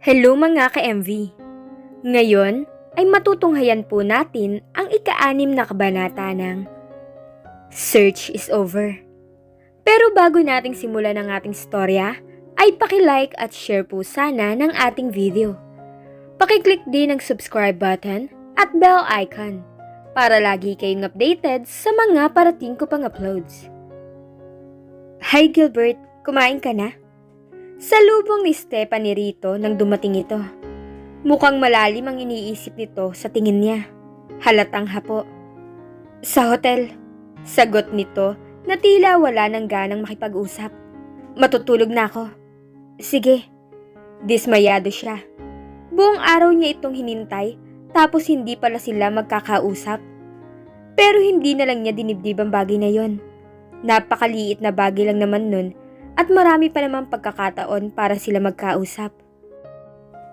Hello mga ka-MV! Ngayon ay matutunghayan po natin ang ika-6 na kabanata ng Search is Over. Pero bago nating simulan ang ating storya, ay paki-like at share po sana ng ating video. Paki-click din ang subscribe button at bell icon para lagi kayong updated sa mga parating ko pang uploads. Hi Gilbert, kumain ka na? Salubong ni Stephanie rito nang dumating ito. Mukhang malalim ang iniisip nito sa tingin niya. Halatang hapo. Sa hotel, sagot nito na tila wala nang ganang makipag-usap. Matutulog na ako. Sige. Dismayado siya. Buong araw niya itong hinintay tapos hindi pala sila magkakausap. Pero hindi na lang niya dinibdib ang bagay na yon. Napakaliit na bagay lang naman nun. At marami pa namang pagkakataon para sila magkausap.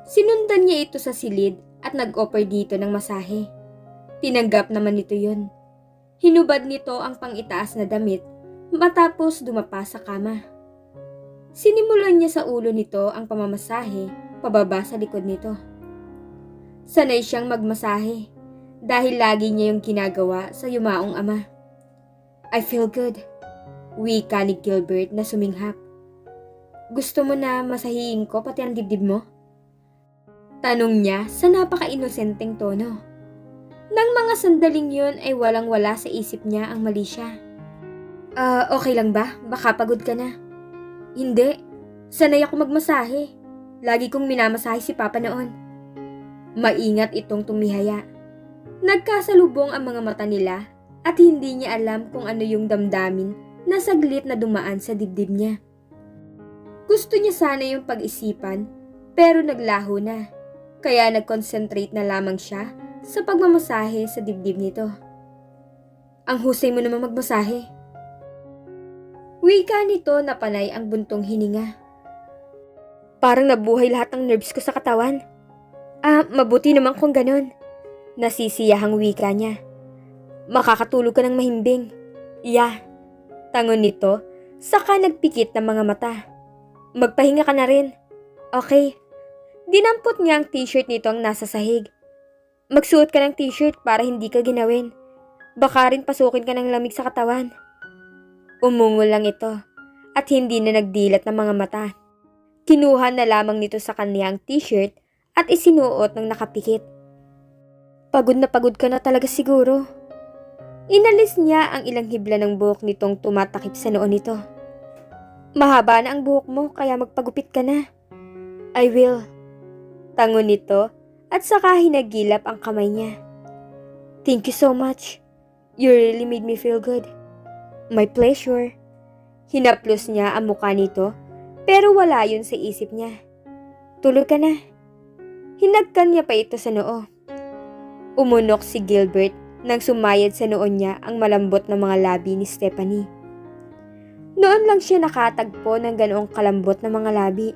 Sinundan niya ito sa silid at nag-offer dito ng masahe. Tinanggap naman nito yun. Hinubad nito ang pang-itaas na damit matapos dumapa sa kama. Sinimulan niya sa ulo nito ang pamamasahe pababa sa likod nito. Sanay siyang magmasahe dahil lagi niya yung ginagawa sa yumaong ama. I feel good. Wika ni Gilbert na suminghap. Gusto mo na masahiin ko pati ang dibdib mo? Tanong niya sa napaka-inosenteng tono. Nang mga sandaling yun ay walang-wala sa isip niya ang mali siya. Okay lang ba? Baka pagod ka na. Hindi. Sanay ako magmasahe. Lagi kong minamasahe si Papa noon. Maingat itong tumihaya. Nagkasalubong ang mga mata nila at hindi niya alam kung ano yung damdamin na saglit na dumaan sa dibdib niya. Gusto niya sana yung pag-isipan pero naglaho na, kaya nag-concentrate na lamang siya sa pagmamasahe sa dibdib nito. Ang husay mo naman magmasahe. Wika nito na panay ang buntong hininga. Parang nabuhay lahat ng nerves ko sa katawan. Mabuti naman kung ganon. Nasisiyahang wika niya. Makakatulog ka ng mahimbing. Yeah. Tangon nito, saka nagpikit ng mga mata. Magpahinga ka na rin. Okay. Dinampot niya ang t-shirt nito ang nasa sahig. Magsuot ka ng t-shirt para hindi ka ginawin. Baka rin pasukin ka ng lamig sa katawan. Umungol lang ito at hindi na nagdilat ng mga mata. Kinuha na lamang nito sa kanya ang t-shirt at isinuot ng nakapikit. Pagod na pagod ka na talaga siguro. Inalis niya ang ilang hibla ng buhok nitong tumatakip sa noon nito. Mahaba na ang buhok mo kaya magpagupit ka na. I will. Tangon nito at saka hinagilap ang kamay niya. Thank you so much. You really made me feel good. My pleasure. Hinaplos niya ang mukha nito pero wala yun sa isip niya. Tulog ka na. Hinagkan niya pa ito sa noo. Umunok si Gilbert nang sumayad sa noon niya ang malambot na mga labi ni Stephanie. Noon lang siya nakatagpo ng ganoong kalambot na mga labi.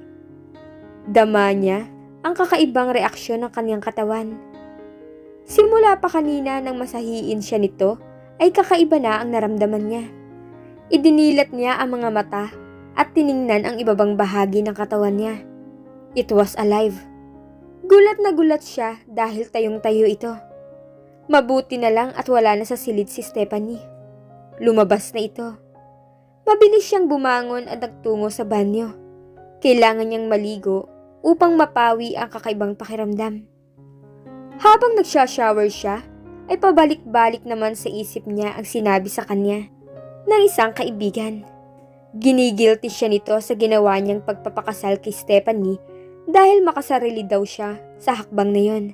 Dama niya ang kakaibang reaksyon ng kanyang katawan. Simula pa kanina nang masahiin siya nito ay kakaiba na ang naramdaman niya. Idinilat niya ang mga mata at tiningnan ang ibabang bahagi ng katawan niya. It was alive. Gulat na gulat siya dahil tayong-tayo ito. Mabuti na lang at wala na sa silid si Stephanie. Lumabas na ito. Mabilis siyang bumangon at nagtungo sa banyo. Kailangan niyang maligo upang mapawi ang kakaibang pakiramdam. Habang nagsha-shower siya, ay pabalik-balik naman sa isip niya ang sinabi sa kanya ng isang kaibigan. Ginigilty siya nito sa ginawa niyang pagpapakasal kay Stephanie dahil makasarili daw siya sa hakbang na yon.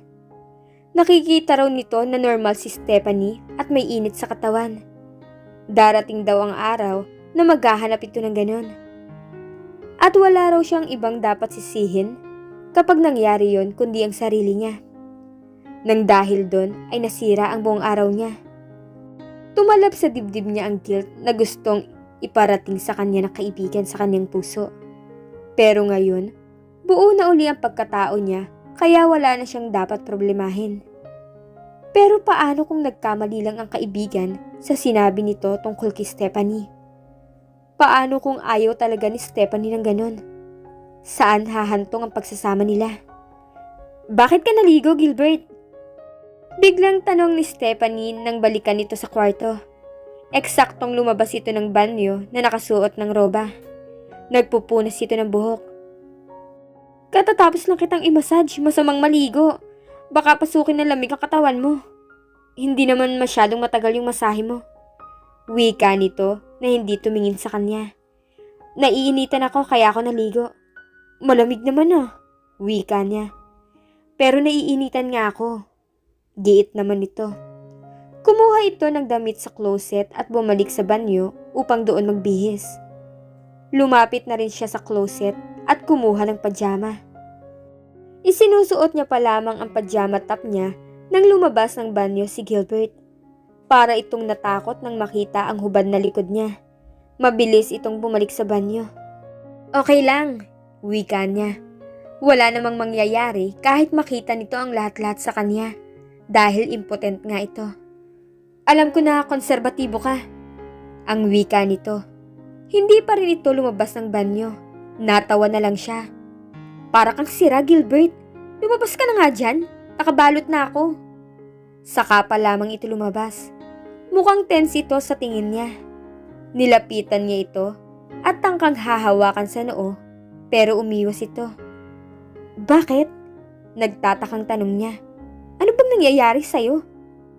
Nakikita raw nito na normal si Stephanie at may init sa katawan. Darating daw ang araw na maghahanap ito ng ganon. At wala raw siyang ibang dapat sisihin kapag nangyari yon kundi ang sarili niya. Nang dahil doon ay nasira ang buong araw niya. Tumalab sa dibdib niya ang guilt na gustong iparating sa kanya ng kaibigan sa kanyang puso. Pero ngayon, buo na uli ang pagkatao niya kaya wala na siyang dapat problemahin. Pero paano kung nagkamali lang ang kaibigan sa sinabi nito tungkol kay Stephanie? Paano kung ayaw talaga ni Stephanie ng ganon? Saan hahantong ang pagsasama nila? Bakit ka naligo, Gilbert? Biglang tanong ni Stephanie nang balikan nito sa kwarto. Eksaktong lumabas ito ng banyo na nakasuot ng roba. Nagpupunas ito ng buhok. Katatapos lang kitang i-massage, masamang maligo. Baka pasukin ng lamig ang katawan mo. Hindi naman masyadong matagal yung masahe mo. Wika nito na hindi tumingin sa kanya. Naiinitan ako kaya ako naligo. Malamig naman ah, wika niya. Pero naiinitan nga ako. Giit naman ito. Kumuha ito ng damit sa closet at bumalik sa banyo upang doon magbihis. Lumapit na rin siya sa closet at kumuha ng pajama. Isinusuot niya pa lamang ang pajama top niya nang lumabas ng banyo si Gilbert. Para itong natakot nang makita ang hubad na likod niya. Mabilis itong bumalik sa banyo. Okay lang, wika niya. Wala namang mangyayari kahit makita nito ang lahat-lahat sa kanya dahil impotent nga ito. Alam ko na konserbatibo ka, ang wika nito. Hindi pa rin ito lumabas ng banyo. Natawa na lang siya. Para kang sira, Gilbert. Lumabas ka na nga dyan. Nakabalot na ako. Saka pa lamang ito lumabas. Mukhang tense ito sa tingin niya. Nilapitan niya ito at tangkang hahawakan sa noo pero umiwas ito. Bakit? Nagtatakang tanong niya. Ano bang nangyayari sa'yo?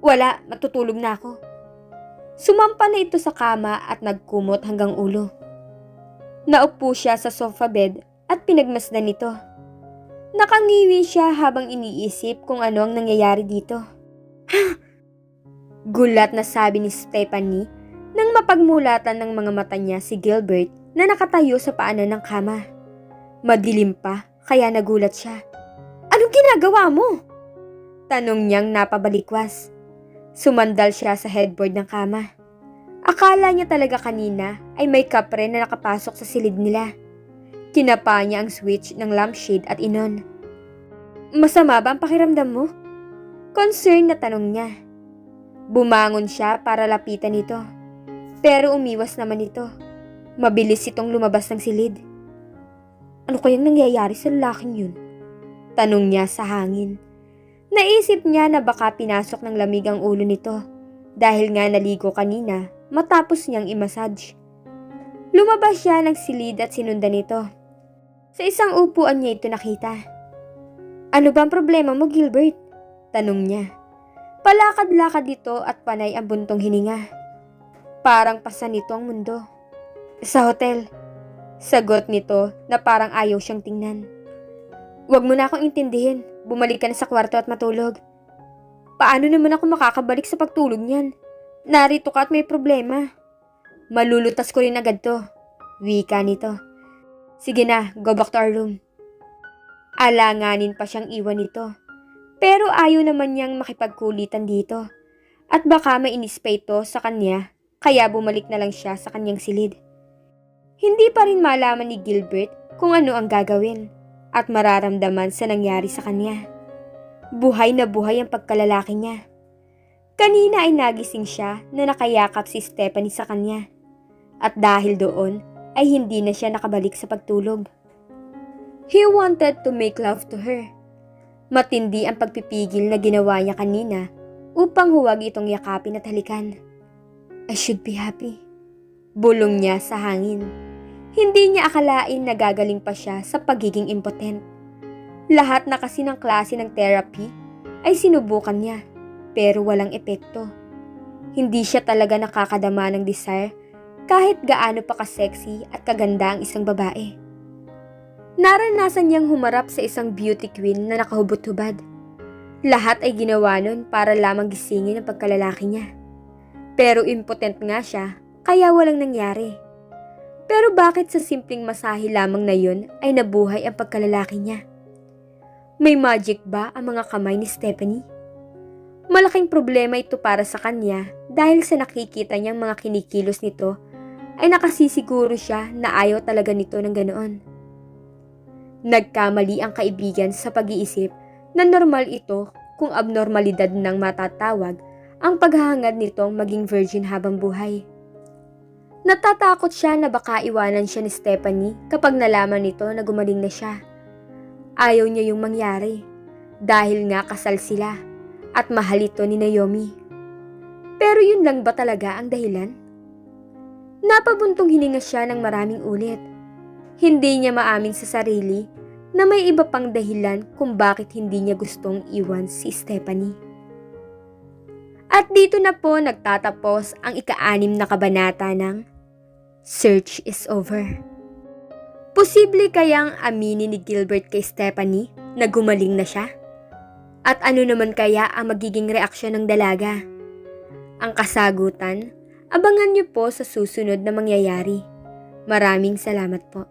Wala, matutulog na ako. Sumampa na ito sa kama at nagkumot hanggang ulo. Naupo siya sa sofa bed at pinagmasdan nito. Nakangiwi siya habang iniisip kung ano ang nangyayari dito. Gulat na sabi ni Stephanie nang mapagmulatan ng mga mata niya si Gilbert na nakatayo sa paanan ng kama. Madilim pa kaya nagulat siya. Anong ginagawa mo? Tanong niyang napabalikwas. Sumandal siya sa headboard ng kama. Akala niya talaga kanina ay may kapre na nakapasok sa silid nila. Kinapa niya ang switch ng lampshade at inon. Masama ba ang pakiramdam mo? Concern na tanong niya. Bumangon siya para lapitan ito. Pero umiwas naman ito. Mabilis itong lumabas ng silid. Ano kayang nangyayari sa lalaking yun? Tanong niya sa hangin. Naisip niya na baka pinasok ng lamig ang ulo nito dahil nga naligo kanina matapos niyang i-massage. Lumabas siya ng silid at sinundan nito. Sa isang upuan niya ito nakita. Ano ba ang problema mo, Gilbert? Tanong niya. Palakad-lakad dito at panay ang buntong hininga. Parang pasan nito ang mundo. Sa hotel. Sagot nito na parang ayaw siyang tingnan. Huwag mo na akong intindihin. Bumalik ka na sa kwarto at matulog. Paano naman ako makakabalik sa pagtulog niyan? Narito ka at may problema. Malulutas ko rin agad to. Wika nito. Sige na, go back to our room. Alanganin pa siyang iwan nito. Pero ayaw naman niyang makipagkulitan dito. At baka mainis pa ito sa kanya, kaya bumalik na lang siya sa kanyang silid. Hindi pa rin malaman ni Gilbert kung ano ang gagawin at mararamdaman sa nangyari sa kanya. Buhay na buhay ang pagkalalaki niya. Kanina ay nagising siya na nakayakap si Stephanie sa kanya. At dahil doon ay hindi na siya nakabalik sa pagtulog. He wanted to make love to her. Matindi ang pagpipigil na ginawa niya kanina upang huwag itong yakapin at halikan. I should be happy. Bulong niya sa hangin. Hindi niya akalain na gagaling pa siya sa pagiging impotent. Lahat na kasi ng klase ng therapy ay sinubukan niya pero walang epekto. Hindi siya talaga nakakadama ng desire kahit gaano pa ka-sexy at kaganda ang isang babae. Naranasan niyang humarap sa isang beauty queen na nakahubot-hubad. Lahat ay ginawa nun para lamang gisingin ang pagkalalaki niya. Pero impotent nga siya kaya walang nangyari. Pero bakit sa simpleng masahe lamang na yun ay nabuhay ang pagkalalaki niya? May magic ba ang mga kamay ni Stephanie? Malaking problema ito para sa kanya dahil sa nakikita niyang mga kinikilos nito ay nakasisiguro siya na ayaw talaga nito ng ganoon. Nagkamali ang kaibigan sa pag-iisip na normal ito kung abnormalidad ng matatawag ang paghahangad nitong maging virgin habang buhay. Natatakot siya na baka iwanan siya ni Stephanie kapag nalaman nito na gumaling na siya. Ayaw niya yung mangyari dahil nga kasal sila at mahal ito ni Naomi. Pero yun lang ba talaga ang dahilan? Napabuntong hininga siya ng maraming ulit. Hindi niya maamin sa sarili na may iba pang dahilan kung bakit hindi niya gustong iwan si Stephanie. At dito na po nagtatapos ang ika-6 na kabanata ng Search is Over. Posible kayang aminin ni Gilbert kay Stephanie na gumaling na siya? At ano naman kaya ang magiging reaksyon ng dalaga? Ang kasagutan, abangan niyo po sa susunod na mangyayari. Maraming salamat po.